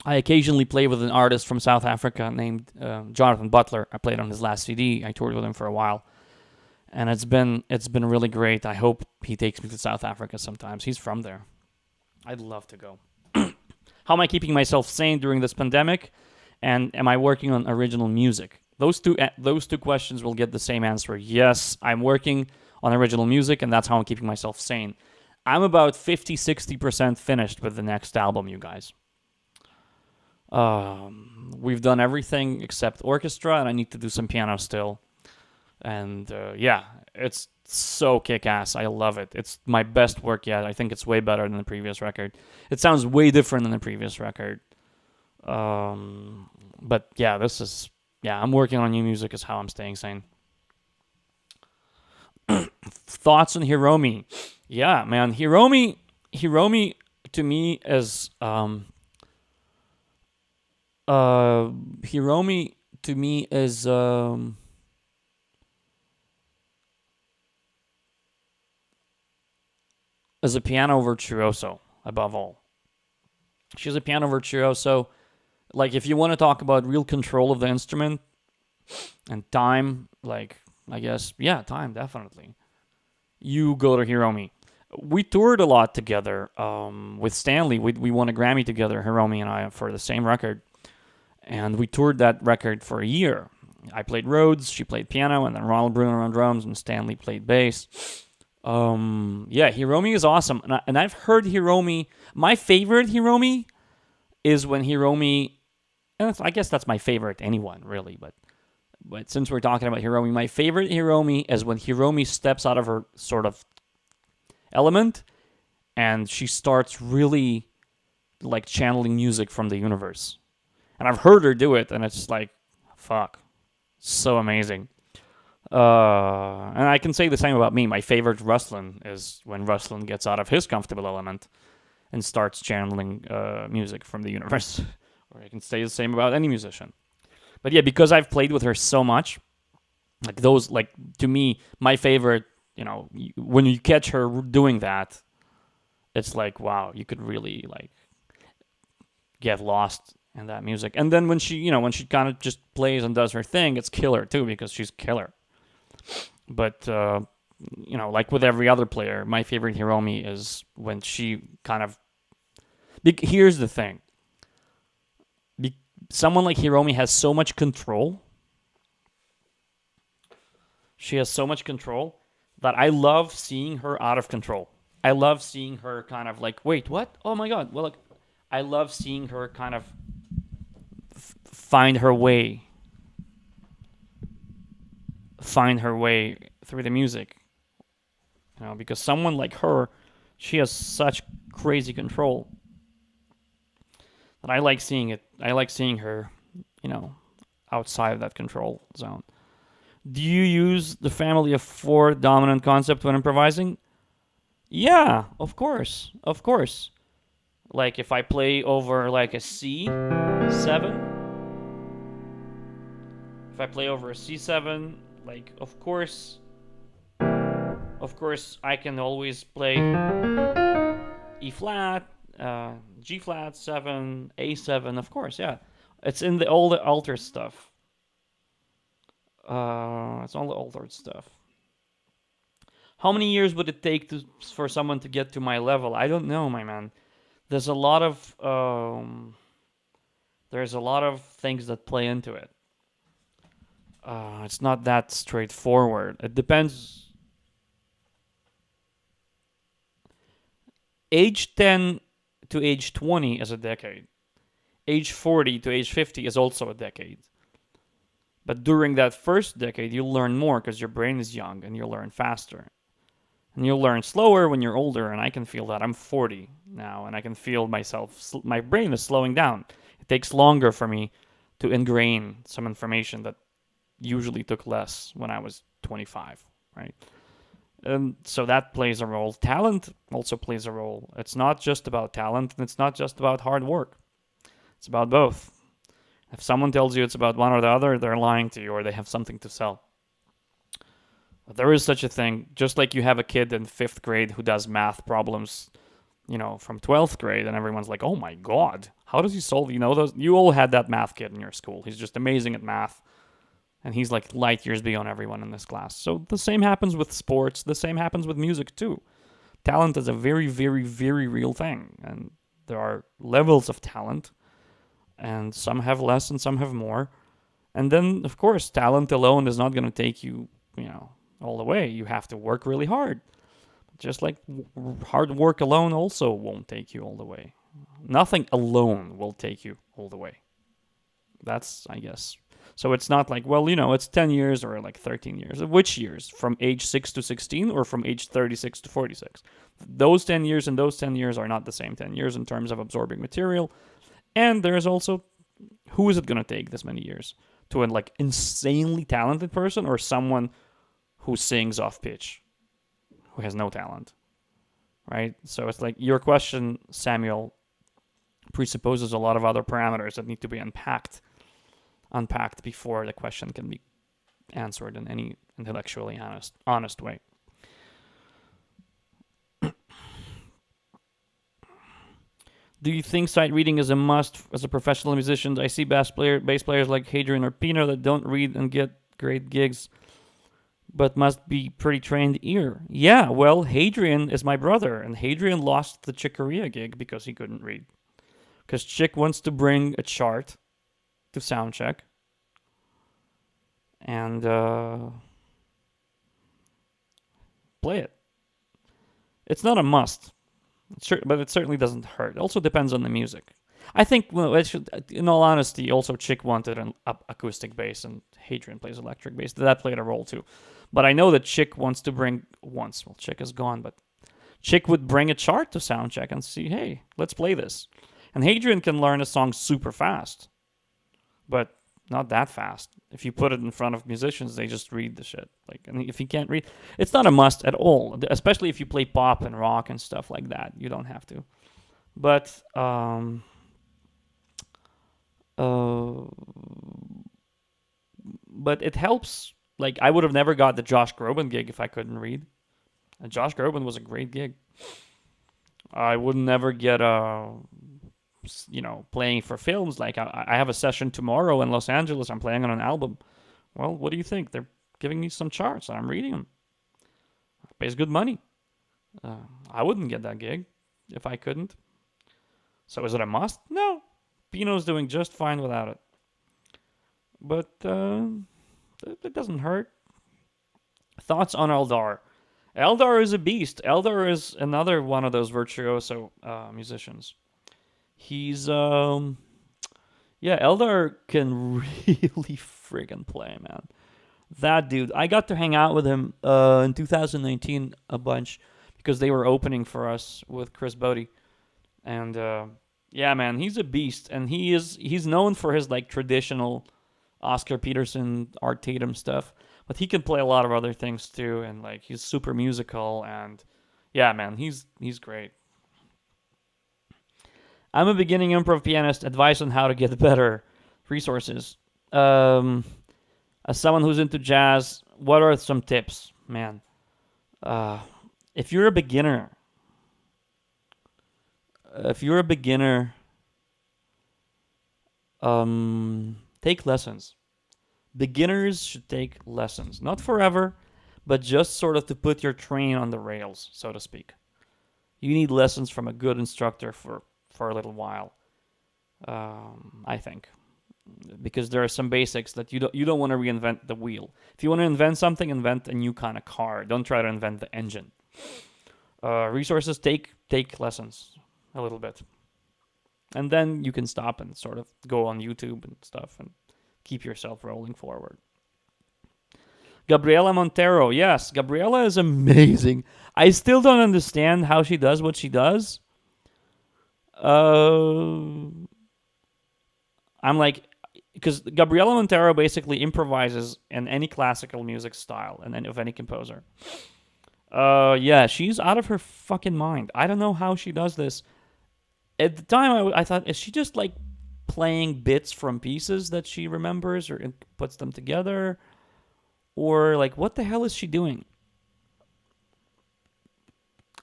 S1: I occasionally play with an artist from South Africa named Jonathan Butler. I played on his last CD. I toured with him for a while. And it's been really great. I hope he takes me to South Africa sometimes. He's from there. I'd love to go. How am I keeping myself sane during this pandemic? And am I working on original music? Those two questions will get the same answer. Yes, I'm working on original music, and that's how I'm keeping myself sane. I'm about 50-60% finished with the next album, you guys. We've done everything except orchestra, and I need to do some piano still. And it's so kick-ass. I love it. It's my best work yet. I think it's way better than the previous record. It sounds way different than the previous record. But yeah, I'm working on new music is how I'm staying sane. Thoughts on Hiromi? Yeah, man. Hiromi to me is as a piano virtuoso above all. She's a piano virtuoso. Like, if you want to talk about real control of the instrument and time, like, I guess, yeah, time, definitely. You go to Hiromi. We toured a lot together with Stanley. We won a Grammy together, Hiromi and I, for the same record. And we toured that record for a year. I played Rhodes, she played piano, and then Ronald Bruner on drums, and Stanley played bass. Yeah, Hiromi is awesome. And I've heard Hiromi. My favorite Hiromi is when Hiromi. And I guess that's my favorite anyone, really. But since we're talking about Hiromi, my favorite Hiromi is when Hiromi steps out of her sort of element and she starts really like channeling music from the universe. And I've heard her do it, and it's like, fuck, so amazing. And I can say the same about me. My favorite Ruslan is when Ruslan gets out of his comfortable element and starts channeling music from the universe. Or I can say the same about any musician. But yeah, because I've played with her so much, like those, like to me, my favorite, when you catch her doing that, it's like, wow, you could really like get lost in that music. And then when she kind of just plays and does her thing, it's killer too, because she's killer. But, like with every other player, my favorite Hiromi is when she kind of... Here's the thing. Someone like Hiromi has so much control. She has so much control that I love seeing her out of control. I love seeing her kind of like, wait, what? Oh my God. Well, look, I love seeing her kind of find her way through the music. Because someone like her, she has such crazy control that I like seeing it. I like seeing her, outside of that control zone. Do you use the family of four dominant concept when improvising? Yeah, of course. Of course. Like if I play over like a C7, if I play over a C7, like of course I can always play E flat, G flat 7, A7, of course, yeah. It's in all the altered stuff. It's all the altered stuff. How many years would it take for someone to get to my level? I don't know, my man. There's a lot of things that play into it. It's not that straightforward. It depends. Age 10 to age 20 is a decade. Age 40 to age 50 is also a decade. But during that first decade, you'll learn more because your brain is young and you'll learn faster. And you'll learn slower when you're older, and I can feel that. I'm 40 now, and I can feel my brain is slowing down. It takes longer for me to ingrain some information that usually took less when I was 25, right? And so that plays a role. Talent also plays a role. It's not just about talent, and it's not just about hard work. It's about both. If someone tells you it's about one or the other, they're lying to you, or they have something to sell. There is such a thing. Just like you have a kid in 5th grade who does math problems, from 12th grade, and everyone's like, oh my God, how does he solve, those? You all had that math kid in your school. He's just amazing at math. And he's like light years beyond everyone in this class. So the same happens with sports. The same happens with music too. Talent is a very, very, very real thing. And there are levels of talent. And some have less and some have more. And then, of course, talent alone is not going to take you, all the way. You have to work really hard. Just like hard work alone also won't take you all the way. Nothing alone will take you all the way. That's, I guess. So it's not like, it's 10 years or like 13 years. Which years? From age 6 to 16 or from age 36 to 46? Those 10 years and those 10 years are not the same 10 years in terms of absorbing material. And there's also, who is it going to take this many years? To an like insanely talented person or someone who sings off pitch, who has no talent, right? So it's like your question, Samuel, presupposes a lot of other parameters that need to be unpacked before the question can be answered in any intellectually honest way. Do you think sight reading is a must as a professional musician? I see bass players like Hadrian or Pino that don't read and get great gigs, but must be pretty trained ear. Yeah, well, Hadrian is my brother, and Hadrian lost the Chick Corea gig because he couldn't read. Because Chick wants to bring a chart to sound check, and play it. It's not a must, but it certainly doesn't hurt. It also depends on the music. I think, in all honesty, also Chick wanted an acoustic bass, and Hadrian plays electric bass. That played a role too. But I know that Chick wants to bring once. Well, Chick is gone, but Chick would bring a chart to soundcheck and see, hey, let's play this. And Hadrian can learn a song super fast, but not that fast. If you put it in front of musicians, they just read the shit. And if you can't read, it's not a must at all. Especially if you play pop and rock and stuff like that, you don't have to. But but it helps. I would have never got the Josh Groban gig if I couldn't read. And Josh Groban was a great gig. I would never get playing for films. I have a session tomorrow in Los Angeles. I'm playing on an album. Well, what do you think? They're giving me some charts. I'm reading them. It pays good money. I wouldn't get that gig if I couldn't. So is it a must? No. Pino's doing just fine without it. But it doesn't hurt. Thoughts on Eldar? Eldar is a beast. Eldar is another one of those virtuoso musicians. He's Eldar can really friggin' play, man. That dude, I got to hang out with him in 2019 a bunch because they were opening for us with Chris Bodie. And yeah, man, he's a beast, and he's known for his traditional Oscar Peterson, Art Tatum stuff, but he can play a lot of other things too, and he's super musical, and yeah, man, he's great. I'm a beginning improv pianist. Advice on how to get better. Resources. As someone who's into jazz, what are some tips, man? If you're a beginner, take lessons. Beginners should take lessons. Not forever, but just sort of to put your train on the rails, so to speak. You need lessons from a good instructor for a little while, I think. Because there are some basics that you don't want to reinvent the wheel. If you want to invent something, invent a new kind of car. Don't try to invent the engine. Resources, take lessons a little bit. And then you can stop and sort of go on YouTube and stuff and keep yourself rolling forward. Gabriela Montero. Yes, Gabriela is amazing. I still don't understand how she does what she does. I'm because Gabriela Montero basically improvises in any classical music style and of any composer. Yeah, she's out of her fucking mind. I don't know how she does this. At the time, I thought, is she just playing bits from pieces that she remembers or puts them together? Or what the hell is she doing?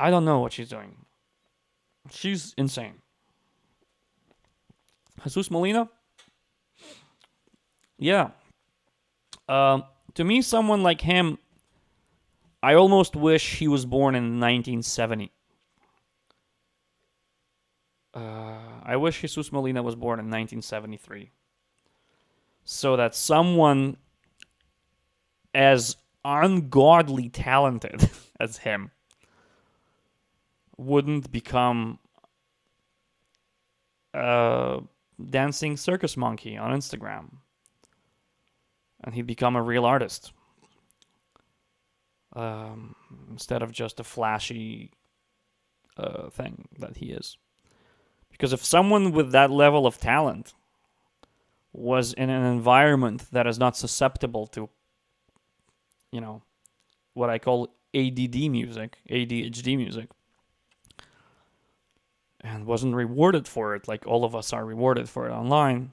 S1: I don't know what she's doing. She's insane. Jesus Molina? Yeah. To me, someone like him, I almost wish he was born in 1970. I wish Jesus Molina was born in 1973. So that someone as ungodly talented as him wouldn't become a dancing circus monkey on Instagram. And he'd become a real artist. Instead of just a flashy thing that he is. Because if someone with that level of talent was in an environment that is not susceptible to, what I call ADHD music, and wasn't rewarded for it like all of us are rewarded for it online,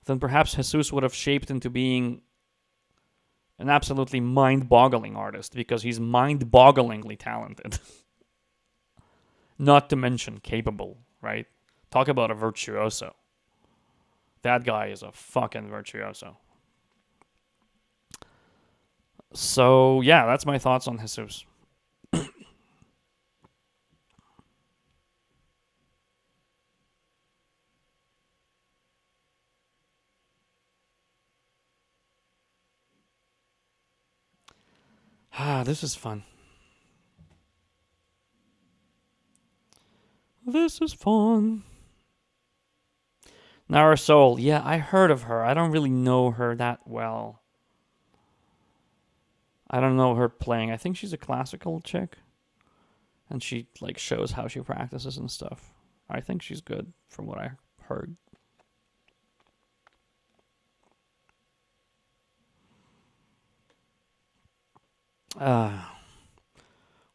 S1: then perhaps Jesus would have shaped into being an absolutely mind-boggling artist, because he's mind-bogglingly talented. Not to mention capable, right? Talk about a virtuoso. That guy is a fucking virtuoso. So yeah, that's my thoughts on Jesus. This is fun. This is fun. Nara Soul. Yeah, I heard of her. I don't really know her that well. I don't know her playing. I think she's a classical chick. And she like shows how she practices and stuff. I think she's good from what I heard.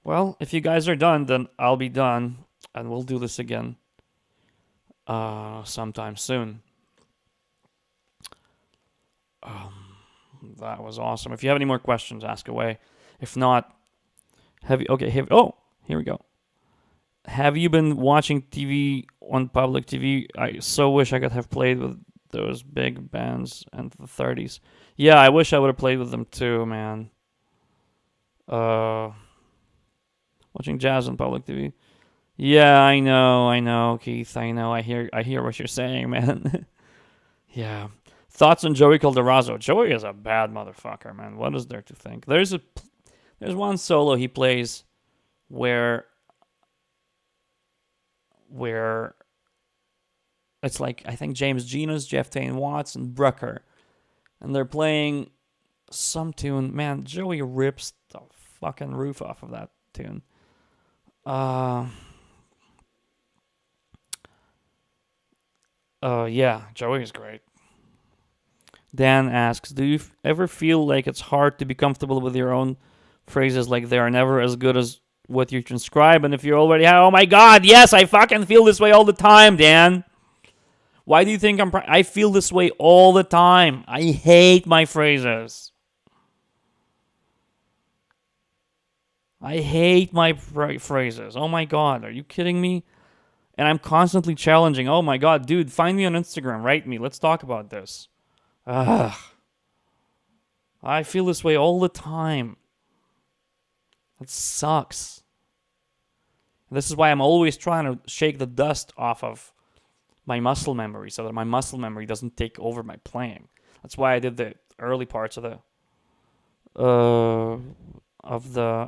S1: Well, if you guys are done, then I'll be done, and we'll do this again sometime soon. That was awesome. If you have any more questions, ask away. If not, here we go. Have you been watching TV on public TV? I so wish I could have played with those big bands in the 30s. Yeah, I wish I would have played with them too, man. Watching jazz on public TV. Yeah, I know, Keith. I know. I hear what you're saying, man. Yeah. Thoughts on Joey Calderazzo? Joey is a bad motherfucker, man. What is there to think? There's one solo he plays where it's like I think James Genus, Jeff Tain Watts, and Brucker, and they're playing some tune. Man, Joey rips the fucking roof off of that tune. Yeah, Joey is great. Dan asks, do you ever feel like it's hard to be comfortable with your own phrases, like they are never as good as what you transcribe? And if you're already, oh my god, yes, I fucking feel this way all the time, Dan. Why do you think I feel this way all the time? I hate my phrases. I hate my phrases. Oh my god, are you kidding me? And I'm constantly challenging. Oh my god, dude, find me on Instagram, write me, let's talk about this. Ugh. I feel this way all the time. It sucks. This is why I'm always trying to shake the dust off of my muscle memory so that my muscle memory doesn't take over my playing. That's why I did the early parts of the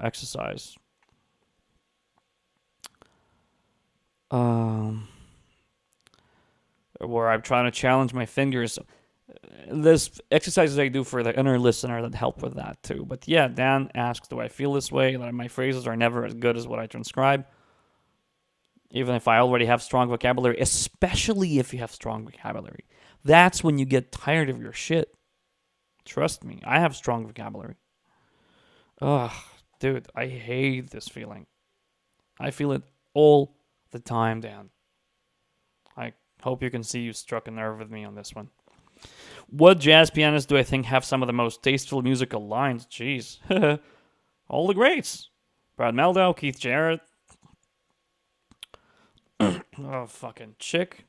S1: exercise. Where I'm trying to challenge my fingers. There's exercises I do for the inner listener that help with that too. But yeah, Dan asks, do I feel this way? That my phrases are never as good as what I transcribe? Even if I already have strong vocabulary, especially if you have strong vocabulary. That's when you get tired of your shit. Trust me, I have strong vocabulary. Ugh, dude, I hate this feeling. I feel it all the time, Dan. I hope you can see you struck a nerve with me on this one. What jazz pianists do I think have some of the most tasteful musical lines? Jeez. All the greats. Brad Mehldau, Keith Jarrett. Oh, fucking chick.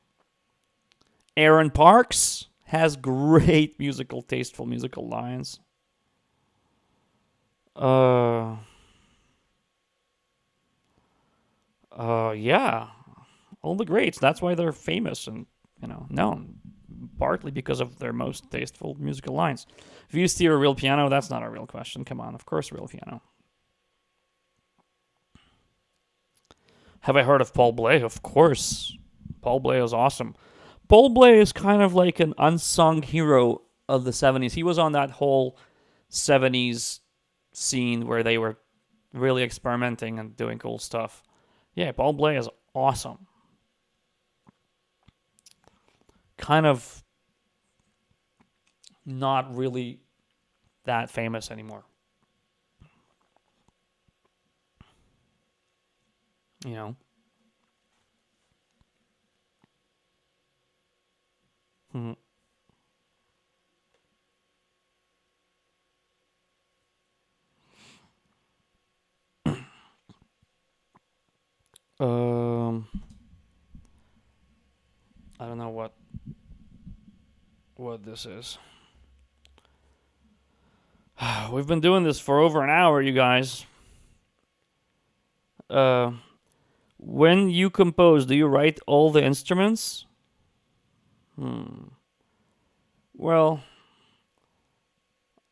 S1: Aaron Parks has great tasteful musical lines. Yeah. All the greats. That's why they're famous and, known. Partly because of their most tasteful musical lines. If you steer a real piano, that's not a real question. Come on, of course, real piano. Have I heard of Paul Bley? Of course. Paul Bley is awesome. Paul Bley is kind of like an unsung hero of the 70s. He was on that whole 70s scene where they were really experimenting and doing cool stuff. Yeah, Paul Bley is awesome. Kind of not really that famous anymore. You know? Hmm. I don't know what this is. We've been doing this for over an hour, you guys. When you compose, do you write all the instruments? Well,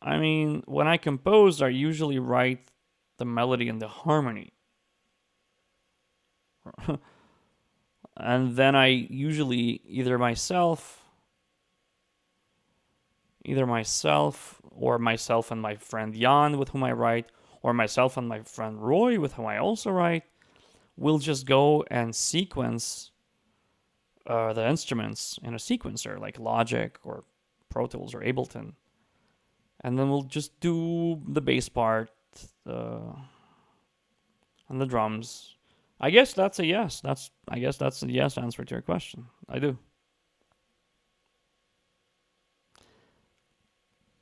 S1: I mean, when I compose, I usually write the melody and the harmony. And then I usually either myself or myself and my friend Jan, with whom I write, or myself and my friend Roy, with whom I also write, will just go and sequence the instruments in a sequencer like Logic or Pro Tools or Ableton. And then we'll just do the bass part and the drums. I guess that's a yes. I guess that's a yes answer to your question. I do.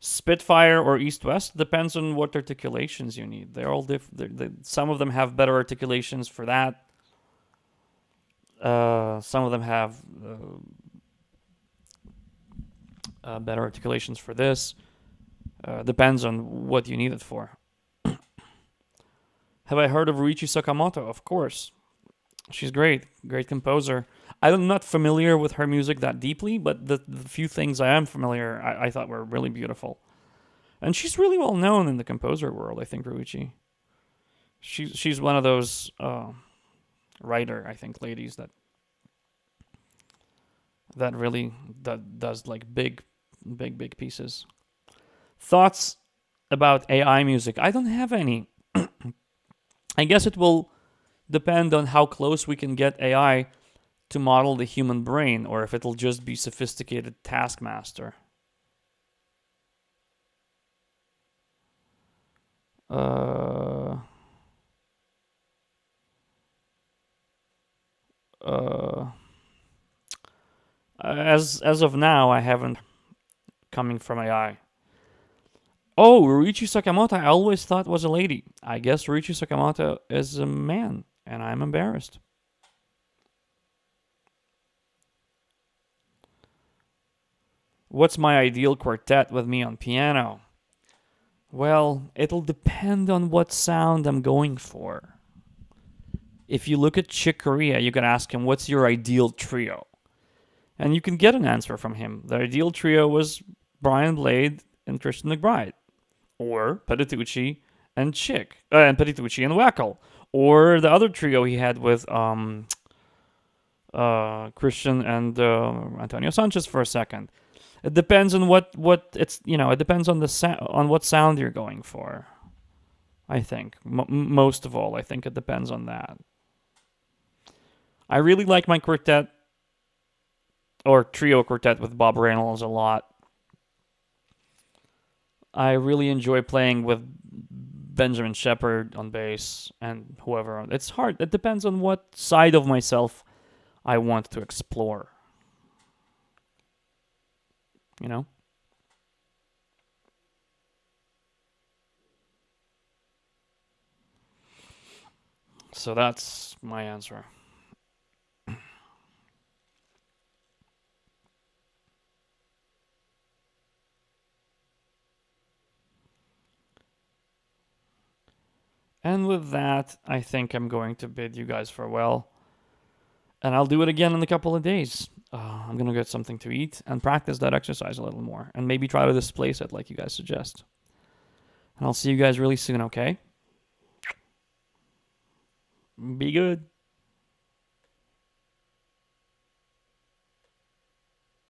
S1: Spitfire or East-West depends on what articulations you need. They're all different. Some of them have better articulations for that. Some of them have better articulations for this. Depends on what you need it for. Have I heard of Ruichi Sakamoto? Of course. She's great. Great composer. I'm not familiar with her music that deeply, but the few things I am familiar, I thought were really beautiful. And she's really well known in the composer world, I think, Ruichi. She's one of those writer, I think, ladies that really does like big pieces. Thoughts about AI music? I don't have any. I guess it will depend on how close we can get AI to model the human brain, or if it'll just be sophisticated taskmaster. As of now, I haven't coming from AI. Oh, Ruichi Sakamoto, I always thought was a lady. I guess Ruichi Sakamoto is a man, and I'm embarrassed. What's my ideal quartet with me on piano? Well, it'll depend on what sound I'm going for. If you look at Chick Corea, you can ask him, what's your ideal trio? And you can get an answer from him. The ideal trio was Brian Blade and Christian McBride. Or Petitucci and Chick. And Petitucci and Wackel. Or the other trio he had with Christian and Antonio Sanchez for a second. It depends on what it's, it depends on on what sound you're going for. I think. Most of all, I think it depends on that. I really like my quartet or trio quartet with Bob Reynolds a lot. I really enjoy playing with Benjamin Shepard on bass and whoever. It's hard. It depends on what side of myself I want to explore. You know? So that's my answer. And with that, I think I'm going to bid you guys farewell. And I'll do it again in a couple of days. I'm going to get something to eat and practice that exercise a little more. And maybe try to displace it like you guys suggest. And I'll see you guys really soon, okay? Be good.